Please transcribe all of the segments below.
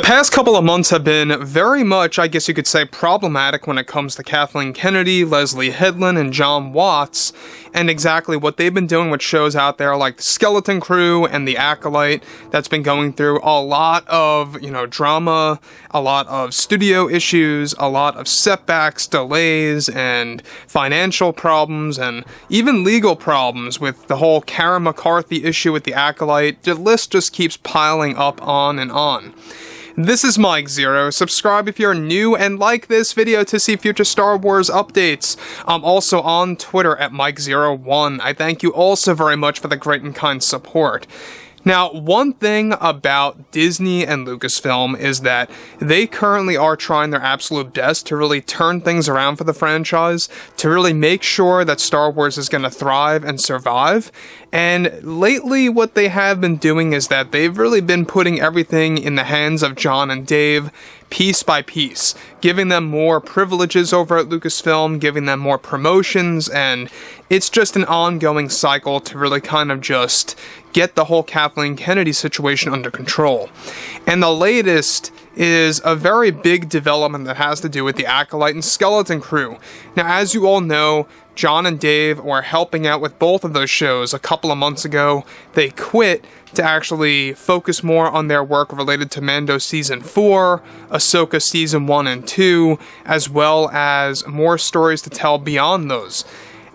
past couple of months have been very much, I guess you could say, problematic when it comes to Kathleen Kennedy, Leslie Headland, and Jon Watts, and exactly what they've been doing with shows out there like The Skeleton Crew and The Acolyte. That's been going through a lot of, drama, a lot of studio issues, a lot of setbacks, delays, and financial problems, and even legal problems with the whole Karen McCarthy issue with The Acolyte. The list just keeps piling up on and on. This is Mike Zero. Subscribe if you're new and like this video to see future Star Wars updates. I'm also on Twitter at Mike01. I thank you all so very much for the great and kind support. Now, one thing about Disney and Lucasfilm is that they currently are trying their absolute best to really turn things around for the franchise, to really make sure that Star Wars is going to thrive and survive. And lately, what they have been doing is that they've really been putting everything in the hands of Jon and Dave, piece by piece, giving them more privileges over at Lucasfilm, giving them more promotions, and it's just an ongoing cycle to really kind of just get the whole Kathleen Kennedy situation under control. And the latest is a very big development that has to do with the Acolyte and Skeleton Crew. Now, as you all know, Jon and Dave were helping out with both of those shows a couple of months ago. They quit to actually focus more on their work related to Mando Season 4, Ahsoka Season 1 and 2, as well as more stories to tell beyond those.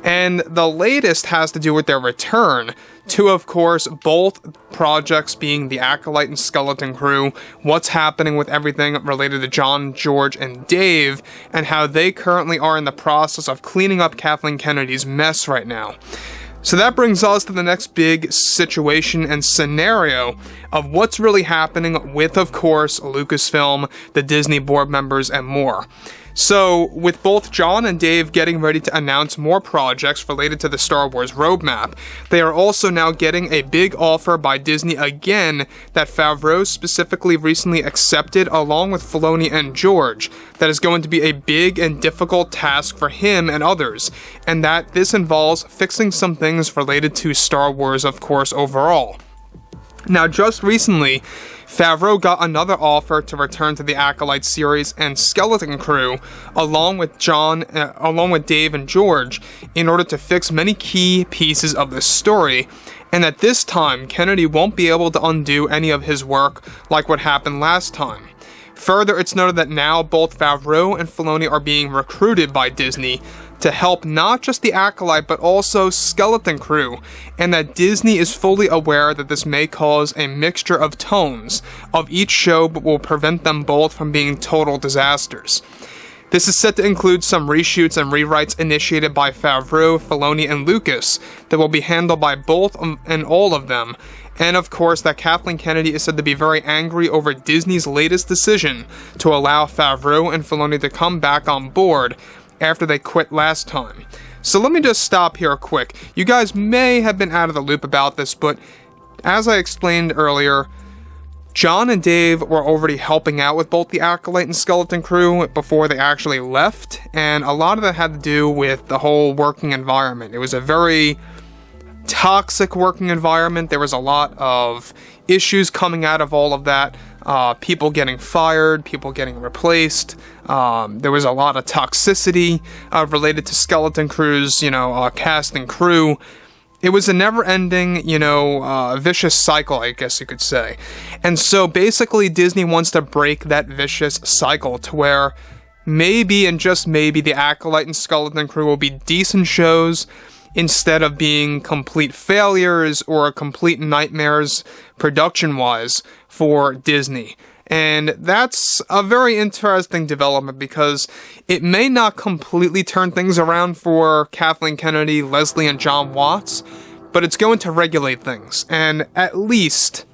And the latest has to do with their return to, of course, both projects being the Acolyte and Skeleton Crew, what's happening with everything related to Jon, George, and Dave, and how they currently are in the process of cleaning up Kathleen Kennedy's mess right now. So that brings us to the next big situation and scenario of what's really happening with, of course, Lucasfilm, the Disney board members, and more. So, with both Jon and Dave getting ready to announce more projects related to the Star Wars roadmap, they are also now getting a big offer by Disney again that Favreau specifically recently accepted along with Filoni and George. That is going to be a big and difficult task for him and others, and that this involves fixing some things related to Star Wars, of course, overall. Now, just recently, Favreau got another offer to return to the Acolyte series and Skeleton Crew, along with Dave and George, in order to fix many key pieces of the story, and that this time, Kennedy won't be able to undo any of his work like what happened last time. Further, it's noted that now both Favreau and Filoni are being recruited by Disney to help not just the Acolyte but also Skeleton Crew, and that Disney is fully aware that this may cause a mixture of tones of each show but will prevent them both from being total disasters. This is set to include some reshoots and rewrites initiated by Favreau, Filoni, and Lucas that will be handled by both and all of them. And of course, that Kathleen Kennedy is said to be very angry over Disney's latest decision to allow Favreau and Filoni to come back on board after they quit last time. So let me just stop here quick. You guys may have been out of the loop about this, but as I explained earlier, Jon and Dave were already helping out with both the Acolyte and Skeleton Crew before they actually left, and a lot of that had to do with the whole working environment. It was a very toxic working environment. There was a lot of issues coming out of all of that. People getting fired, people getting replaced. There was a lot of toxicity related to Skeleton Crew's, cast and crew. It was a never-ending, vicious cycle, I guess you could say. And so basically Disney wants to break that vicious cycle to where maybe and just maybe the Acolyte and Skeleton Crew will be decent shows instead of being complete failures or complete nightmares production-wise for Disney. And that's a very interesting development because it may not completely turn things around for Kathleen Kennedy, Leslie, and Jon Watts, but it's going to regulate things. And at least,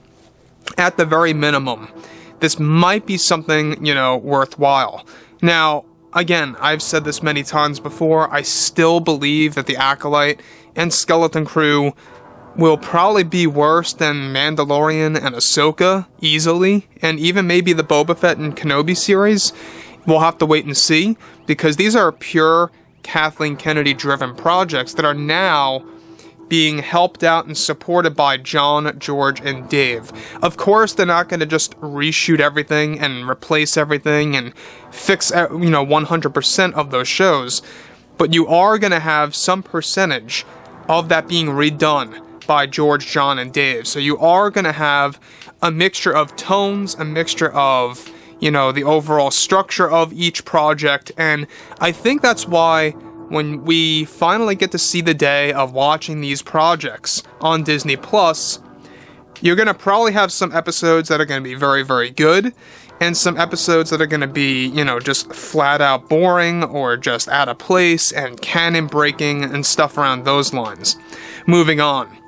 at the very minimum, this might be something, worthwhile. Now, again, I've said this many times before, I still believe that the Acolyte and Skeleton Crew will probably be worse than Mandalorian and Ahsoka, easily, and even maybe the Boba Fett and Kenobi series. We'll have to wait and see, because these are pure Kathleen Kennedy-driven projects that are now being helped out and supported by John, George, and Dave. Of course, they're not going to just reshoot everything and replace everything and fix, 100% of those shows, but you are going to have some percentage of that being redone by George, John, and Dave. So you are going to have a mixture of tones, a mixture of, the overall structure of each project, and I think that's why when we finally get to see the day of watching these projects on Disney Plus, you're going to probably have some episodes that are going to be very, very good, and some episodes that are going to be, just flat out boring or just out of place and canon breaking and stuff around those lines. Moving on.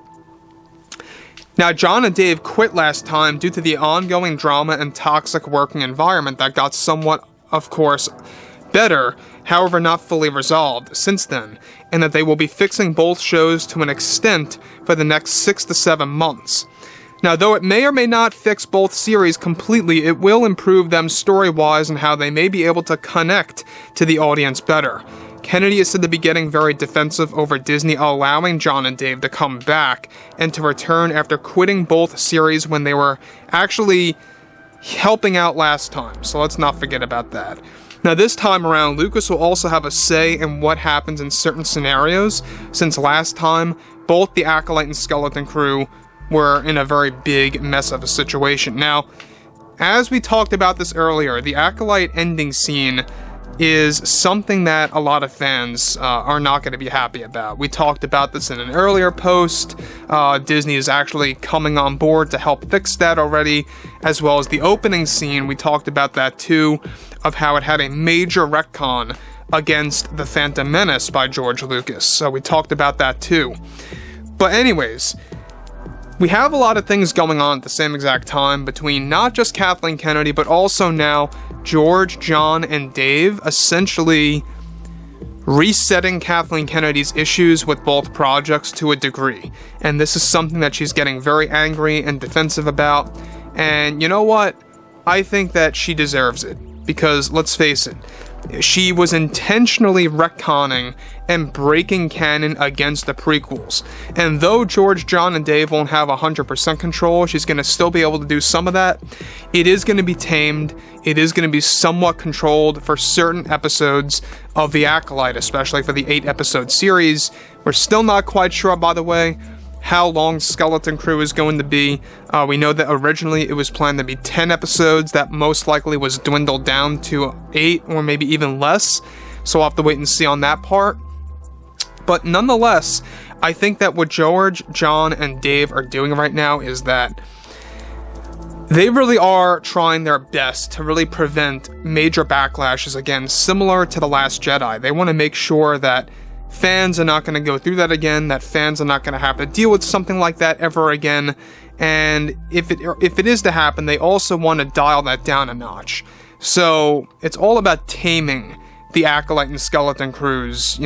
Now, John and Dave quit last time due to the ongoing drama and toxic working environment that got somewhat, of course, better, however not fully resolved since then, and that they will be fixing both shows to an extent for the next 6 to 7 months. Now, though it may or may not fix both series completely, it will improve them story-wise and how they may be able to connect to the audience better. Kennedy is said to be getting very defensive over Disney allowing John and Dave to come back and to return after quitting both series when they were actually helping out last time, so let's not forget about that. Now this time around, Lucas will also have a say in what happens in certain scenarios, since last time, both the Acolyte and Skeleton Crew were in a very big mess of a situation. Now, as we talked about this earlier, the Acolyte ending scene is something that a lot of fans are not going to be happy about. We talked about this in an earlier post. Disney is actually coming on board to help fix that already, as well as the opening scene. We talked about that too, of how it had a major retcon against The Phantom Menace by George Lucas. So we talked about that too. But anyways, we have a lot of things going on at the same exact time between not just Kathleen Kennedy, but also now George, John, and Dave essentially resetting Kathleen Kennedy's issues with both projects to a degree. And this is something that she's getting very angry and defensive about. And you know what? I think that she deserves it. Because, let's face it, she was intentionally retconning and breaking canon against the prequels. And though George, John, and Dave won't have 100% control, she's going to still be able to do some of that. It is going to be tamed. It is going to be somewhat controlled for certain episodes of The Acolyte, especially for the 8-episode series. We're still not quite sure, by the way, how long Skeleton Crew is going to be. We know that originally it was planned to be 10 episodes. That most likely was dwindled down to 8 or maybe even less. So we'll have to wait and see on that part. But nonetheless, I think that what George, John, and Dave are doing right now is that they really are trying their best to really prevent major backlashes, again, similar to The Last Jedi. They want to make sure that fans are not going to go through that again, that fans are not going to have to deal with something like that ever again, and if it is to happen, they also want to dial that down a notch. So, it's all about taming the Acolyte and Skeleton Crew's,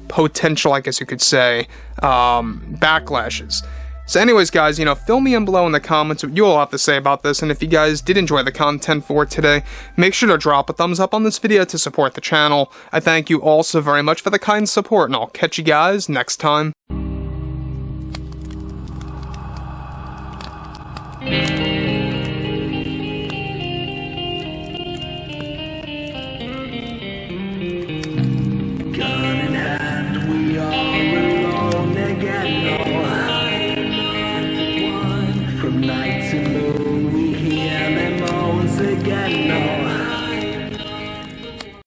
potential, I guess you could say, backlashes. So anyways, guys, fill me in below in the comments what you all have to say about this, and if you guys did enjoy the content for today, make sure to drop a thumbs up on this video to support the channel. I thank you all so very much for the kind support, and I'll catch you guys next time. Gun in hand, we are alone again. From night to moon, we hear them moans again.